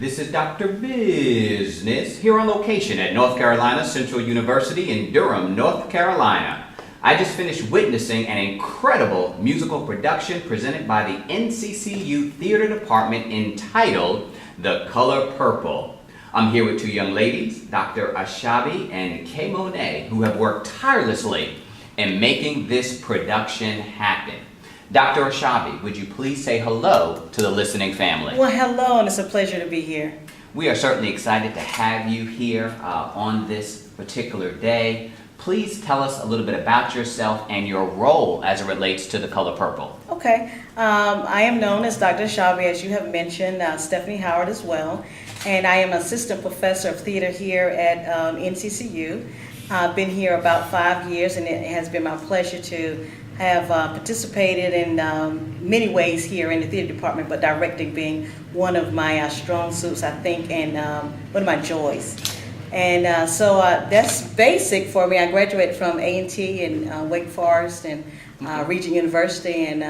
This is Dr. Business here on location at North Carolina Central University in Durham, North Carolina. I just finished witnessing an incredible musical production presented by the NCCU Theater Department entitled The Color Purple. I'm here with two young ladies, Dr. Asabi and KayMonet, who have worked tirelessly in making this production happen. Dr. Asabi, would you please say hello to the listening family? Well, hello, and it's a pleasure to be here. We are certainly excited to have you here on this particular day. Please tell us a little bit about yourself and your role as it relates to The Color Purple. Okay, I am known as Dr. Asabi, as you have mentioned, Stephanie Howard as well, and I am assistant professor of theater here at NCCU. I've been here about 5 years, and it has been my pleasure to have participated in many ways here in the theater department, but directing being one of my strong suits, I think, and one of my joys. And so that's basic for me. I graduated from A&T and Wake Forest and Regent University, and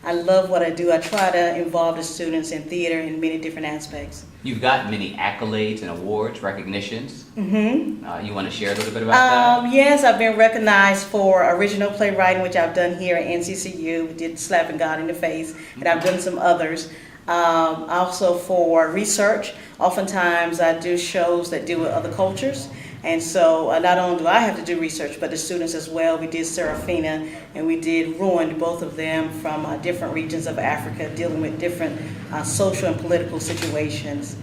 I love what I do. I try to involve the students in theater in many different aspects. You've got many accolades and awards, recognitions. Mm-hmm. You want to share a little bit about that? Yes, I've been recognized for original playwriting, which I've done here at NCCU. We did Slapping God in the Face, and I've done some others. Also for research. Oftentimes I do shows that deal with other cultures, and so not only do I have to do research, but the students as well. We did Serafina and we did Ruined, both of them from different regions of Africa, dealing with different social and political situations,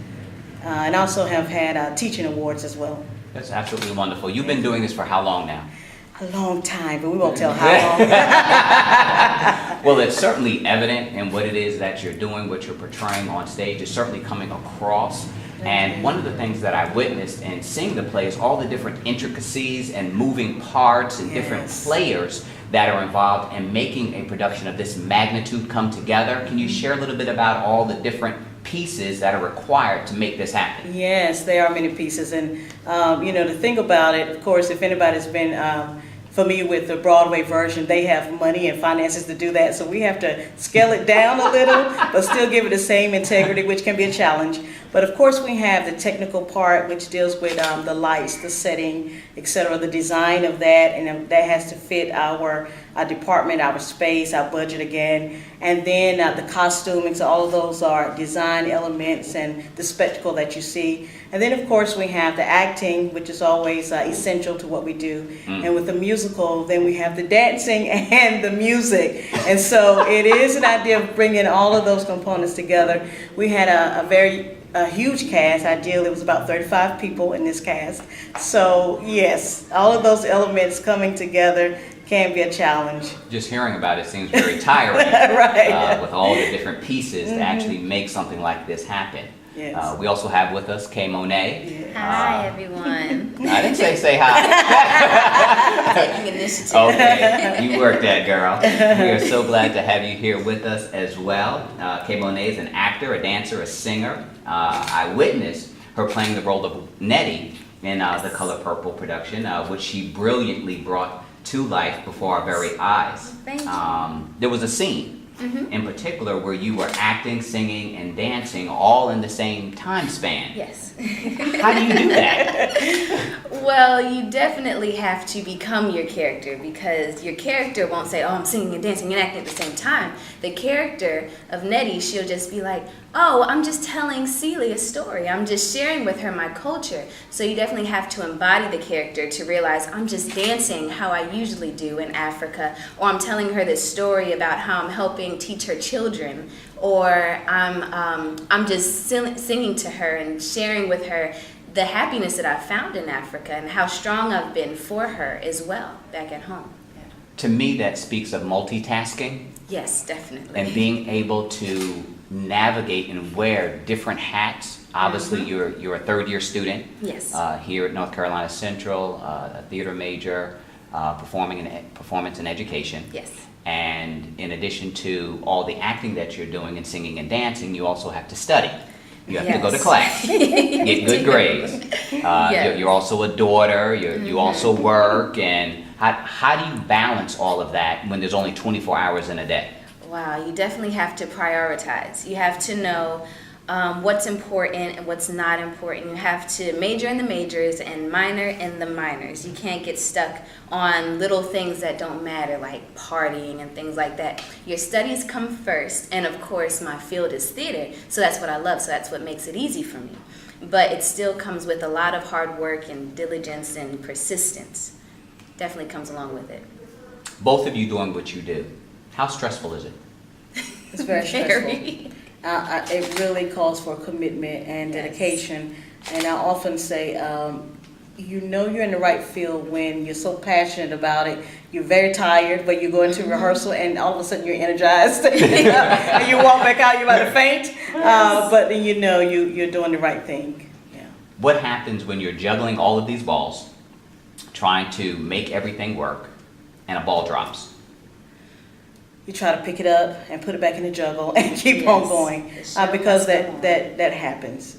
and also have had teaching awards as well. That's absolutely wonderful. You've been doing this for how long now? A long time, but we won't tell how long. Well, it's certainly evident in what it is that you're doing, what you're portraying on stage is certainly coming across. And one of the things that I witnessed in seeing the play is all the different intricacies and moving parts and different players that are involved in making a production of this magnitude come together. Can you share a little bit about all the different pieces that are required to make this happen? Yes, there are many pieces, and you know, the thing about it, of course, if anybody's been familiar with the Broadway version, they have money and finances to do that, so we have to scale it down a little, but still give it the same integrity, which can be a challenge. But of course, we have the technical part, which deals with the lights, the setting, etc., the design of that, and that has to fit our department, our space, our budget again. And then the costuming, so all of those are design elements and the spectacle that you see. And then, of course, we have the acting, which is always essential to what we do. And with the musical, then we have the dancing and the music. And so it is an idea of bringing all of those components together. We had a huge cast. Ideally, it was about 35 people in this cast. So yes, all of those elements coming together can be a challenge. Just hearing about it seems very tiring. Right. With all the different pieces to actually make something like this happen. Yes. We also have with us KayMonet. Hi, everyone. I didn't say hi. Taking initiative. Okay, you worked that, girl. We are so glad to have you here with us as well. KayMonet is an actor, a dancer, a singer. I witnessed her playing the role of Nettie in the Color Purple production, which she brilliantly brought to life before our very eyes. Thank you. There was a scene in particular where you were acting, singing, and dancing all in the same time span. Yes. How do you do that? Well, you definitely have to become your character, because your character won't say, oh, I'm singing and dancing and acting at the same time. The character of Nettie, she'll just be like, oh, I'm just telling Celie a story. I'm just sharing with her my culture. So you definitely have to embody the character to realize I'm just dancing how I usually do in Africa, or I'm telling her this story about how I'm helping teach her children, or I'm just singing to her and sharing with her the happiness that I've found in Africa and how strong I've been for her as well back at home. Yeah. To me, that speaks of multitasking. Yes, definitely. And being able to navigate and wear different hats. Obviously, you're a third-year student. Yes. Here at North Carolina Central, a theater major, performance and education. Yes. And in addition to all the acting that you're doing and singing and dancing, you also have to study. You have to go to class, get good grades. You're also a daughter, you also work, and how do you balance all of that when there's only 24 hours in a day? Wow, you definitely have to prioritize. You have to know what's important and what's not important. You have to major in the majors and minor in the minors. You can't get stuck on little things that don't matter, like partying and things like that. Your studies come first, and of course my field is theater, so that's what I love, so that's what makes it easy for me. But it still comes with a lot of hard work and diligence and persistence. Definitely comes along with it. Both of you doing what you do, how stressful is it? It's very stressful. Very. It really calls for commitment and dedication. And I often say, you know you're in the right field when you're so passionate about it. You're very tired, but you go into rehearsal and all of a sudden you're energized. And you walk back out, you're about to faint. But then you know you're doing the right thing. Yeah. What happens when you're juggling all of these balls, trying to make everything work, and a ball drops? You try to pick it up and put it back in the juggle and keep on going, because that happens.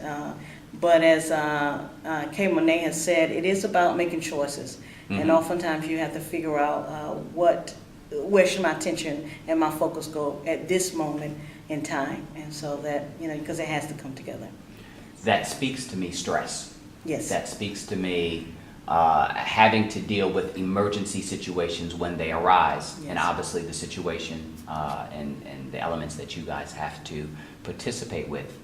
But as KayMonet has said, it is about making choices. And oftentimes you have to figure out where should my attention and my focus go at this moment in time. And so that, because it has to come together. That speaks to me stress. Yes. That speaks to me having to deal with emergency situations when they arise. Yes. And obviously the situation and the elements that you guys have to participate with.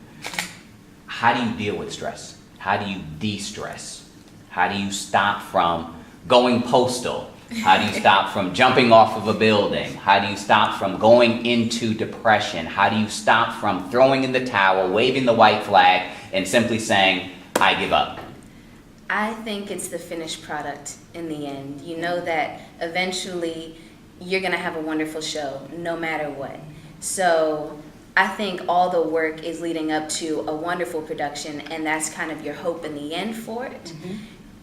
How do you deal with stress? How do you de-stress? How do you stop from going postal? How do you stop from jumping off of a building? How do you stop from going into depression? How do you stop from throwing in the towel, waving the white flag, and simply saying, I give up? I think it's the finished product in the end. You know that eventually you're going to have a wonderful show, no matter what. So I think all the work is leading up to a wonderful production, and that's kind of your hope in the end for it.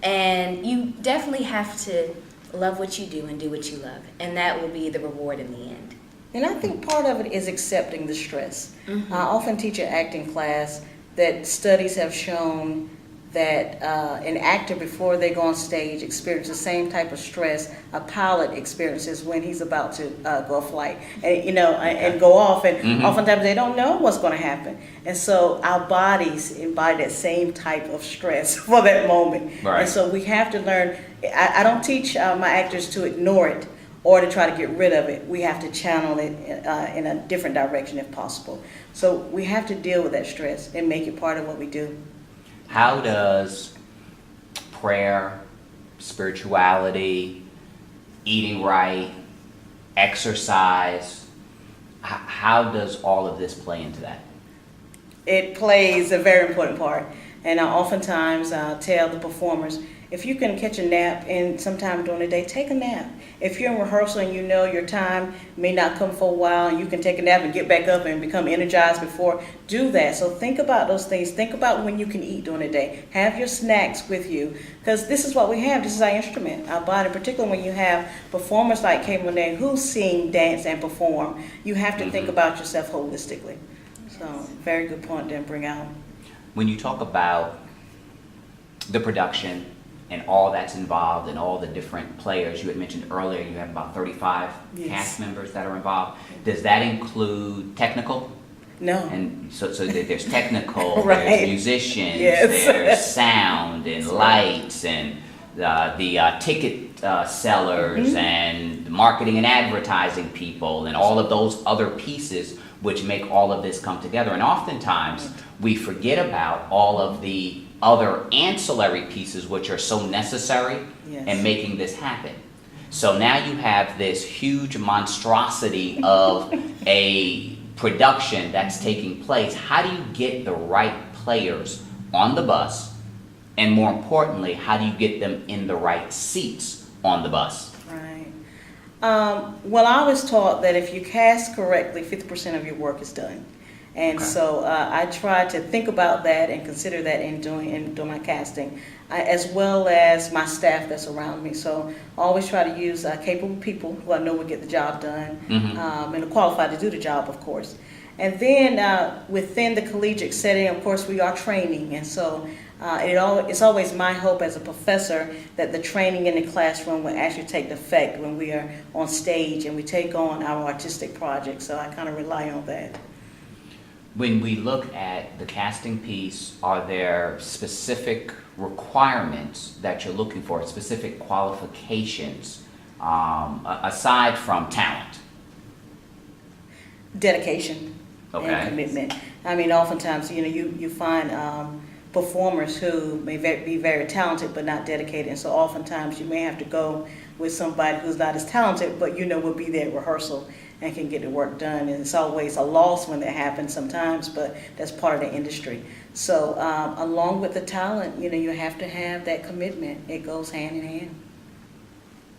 And you definitely have to love what you do and do what you love, and that will be the reward in the end. And I think part of it is accepting the stress. I often teach an acting class that studies have shown that an actor, before they go on stage, experiences the same type of stress a pilot experiences when he's about to go flight, and and go off. And oftentimes they don't know what's going to happen. And so our bodies embody that same type of stress for that moment. Right. And so we have to learn. I don't teach my actors to ignore it or to try to get rid of it. We have to channel it in a different direction if possible. So we have to deal with that stress and make it part of what we do. How does prayer, spirituality, eating right, exercise, how does all of this play into that? It plays a very important part. And I oftentimes tell the performers, if you can catch a nap in sometime during the day, take a nap. If you're in rehearsal and you know your time may not come for a while, and you can take a nap and get back up and become energized before, do that. So think about those things. Think about when you can eat during the day. Have your snacks with you, because this is what we have. This is our instrument, our body. Particularly when you have performers like KayMonet who sing, dance, and perform, you have to think about yourself holistically. So very good point to bring out. When you talk about the production and all that's involved and all the different players, you had mentioned earlier you have about 35 cast members that are involved. Does that include technical? No. And so there's technical, Right. there's musicians, Yes. there's sound and lights and the ticket sellers and marketing and advertising people and all of those other pieces which make all of this come together. And oftentimes we forget about all of the other ancillary pieces which are so necessary in making this happen. So now you have this huge monstrosity of a production that's taking place. How do you get the right players on the bus? And more importantly, how do you get them in the right seats on the bus? Right. Well, I was taught that if you cast correctly, 50% of your work is done. And so I try to think about that and consider that in doing my casting, as well as my staff that's around me. So I always try to use capable people who I know will get the job done, and are qualified to do the job, of course. And then within the collegiate setting, of course, we are training. And so it's always my hope as a professor that the training in the classroom will actually take effect when we are on stage and we take on our artistic projects. So I kind of rely on that. When we look at the casting piece, are there specific requirements that you're looking for, specific qualifications, aside from talent? Dedication Okay. and commitment. I mean, oftentimes, you find performers who may be very talented but not dedicated, and so oftentimes you may have to go with somebody who's not as talented, but will be there at rehearsal and can get the work done. And it's always a loss when that happens sometimes, but that's part of the industry. So along with the talent, you have to have that commitment. It goes hand in hand.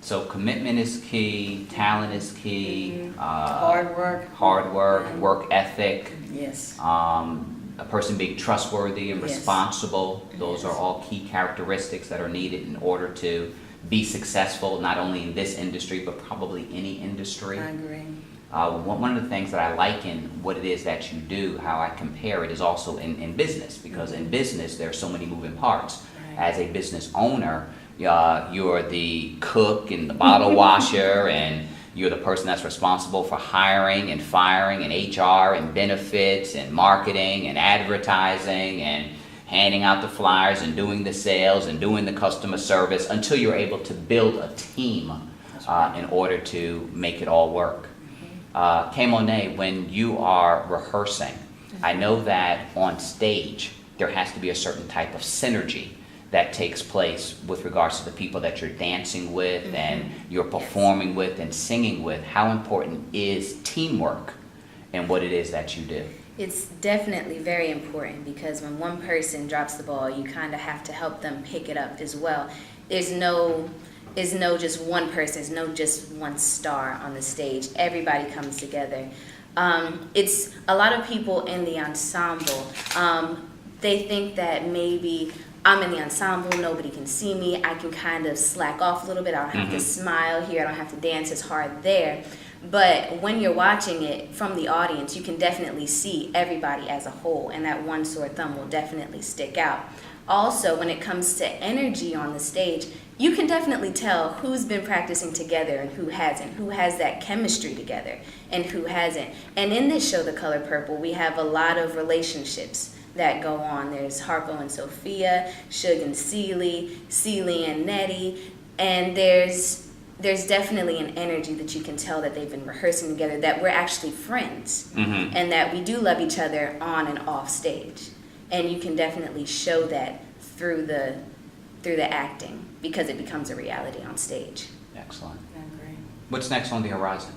So commitment is key, talent is key. Hard work. Hard work, work ethic. Yes. A person being trustworthy and Yes. responsible. Those Yes. are all key characteristics that are needed in order to be successful, not only in this industry, but probably any industry. I agree. One of the things that I like in what it is that you do, how I compare it, is also in business, because in business there are so many moving parts. Right. As a business owner, you're the cook and the bottle washer, and you're the person that's responsible for hiring and firing and HR and benefits and marketing and advertising and handing out the flyers and doing the sales and doing the customer service until you're able to build a team in order to make it all work. KayMonet, when you are rehearsing, I know that on stage there has to be a certain type of synergy that takes place with regards to the people that you're dancing with and you're performing with and singing with. How important is teamwork in what it is that you do? It's definitely very important, because when one person drops the ball, you kind of have to help them pick it up as well. There's no just one person, there's no just one star on the stage. Everybody comes together. It's a lot of people in the ensemble. They think that maybe I'm in the ensemble, nobody can see me, I can kind of slack off a little bit, I don't have to smile here, I don't have to dance as hard there. But when you're watching it from the audience, you can definitely see everybody as a whole, and that one sore thumb will definitely stick out. Also, when it comes to energy on the stage, you can definitely tell who's been practicing together and who hasn't, who has that chemistry together and who hasn't. And in this show, The Color Purple, we have a lot of relationships that go on. There's Harpo and Sophia, Suge and Celie and Nettie, and there's definitely an energy that you can tell that they've been rehearsing together, that we're actually friends, and that we do love each other on and off stage. And you can definitely show that through the acting, because it becomes a reality on stage. Excellent. I agree. What's next on the horizon?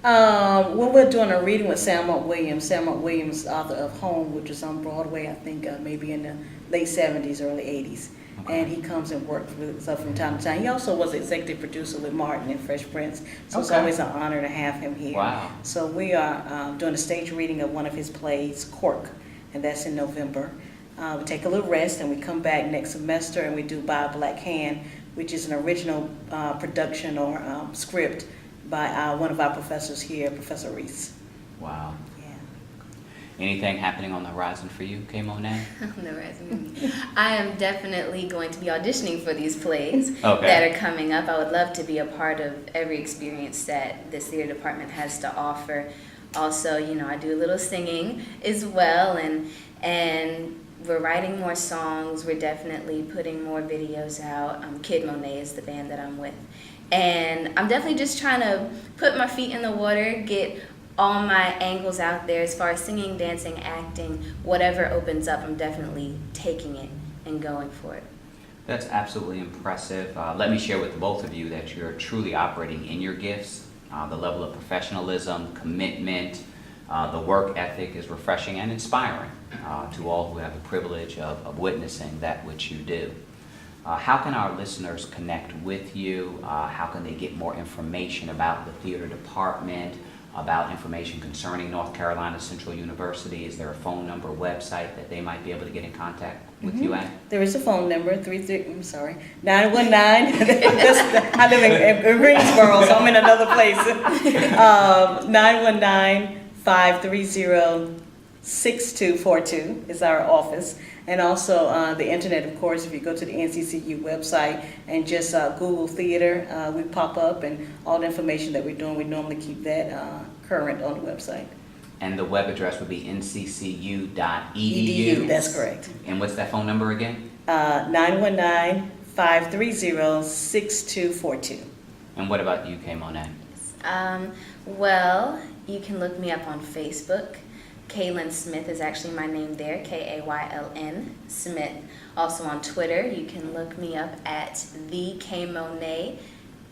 Well, we're doing a reading with Sam Williams. Sam Williams, author of Home, which was on Broadway, I think maybe in the late 70s, early 80s. Okay. And he comes and works with us from time to time. He also was executive producer with Martin and Fresh Prince, so it's Okay. always an honor to have him here. Wow. So we are doing a stage reading of one of his plays, Cork, and that's in November. We take a little rest and we come back next semester and we do By a Black Hand, which is an original production or script by one of our professors here, Professor Reese. Wow. Yeah. Anything happening on the horizon for you, KayMonet? On the resume. I am definitely going to be auditioning for these plays Okay. that are coming up. I would love to be a part of every experience that this theater department has to offer. Also, I do a little singing as well, and we're writing more songs. We're definitely putting more videos out. Kid Monet is the band that I'm with. And I'm definitely just trying to put my feet in the water, get all my angles out there as far as singing, dancing, acting, whatever opens up, I'm definitely taking it and going for it. That's absolutely impressive. Let me share with both of you that you're truly operating in your gifts. The level of professionalism, commitment, the work ethic is refreshing and inspiring to all who have the privilege of witnessing that which you do. How can our listeners connect with you? How can they get more information about the theater department, about information concerning North Carolina Central University? Is there a phone number, website that they might be able to get in contact with you at? There is a phone number, 919. I live in Greensboro, so I'm in another place. 919-530-6242 is our office. And also the internet, of course, if you go to the NCCU website and just Google theater, we pop up, and all the information that we're doing, we normally keep that current on the website. And the web address would be nccu.edu. EDU, that's correct. And what's that phone number again? 919-530-6242. And what about you, KayMonet? Well, you can look me up on Facebook. Kaylin Smith is actually my name there, Kayln Smith. Also on Twitter, you can look me up at the KayMonet,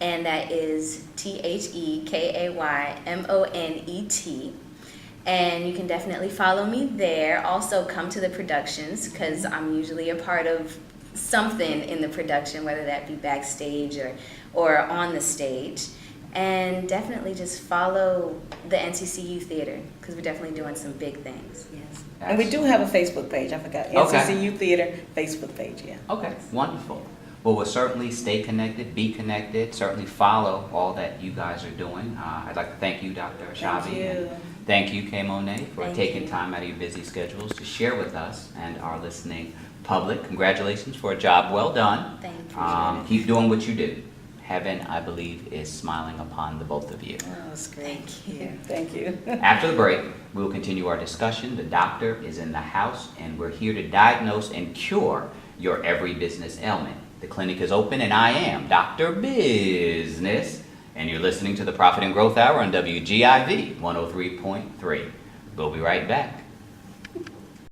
and that is TheKayMonet. And you can definitely follow me there. Also come to the productions, because I'm usually a part of something in the production, whether that be backstage or on the stage. And definitely just follow the NCCU Theater, because we're definitely doing some big things. Yes. And we do have a Facebook page, I forgot. Okay. NCCU Theater Facebook page, yeah. Okay, wonderful. Well, we'll certainly stay connected, be connected, certainly follow all that you guys are doing. I'd like to thank you, Dr. Asabi. Thank you. And thank you, KayMonet, for Thank taking you. time out of your busy schedules to share with us and our listening public. Congratulations for a job well done. Thank you. Keep doing what you do. Heaven, I believe, is smiling upon the both of you. Oh, that's great. Thank you. Yeah, thank you. After the break, we will continue our discussion. The doctor is in the house, and we're here to diagnose and cure your every business ailment. The clinic is open, and I am Dr. Business, and you're listening to the Profit and Growth Hour on WGIV 103.3. We'll be right back.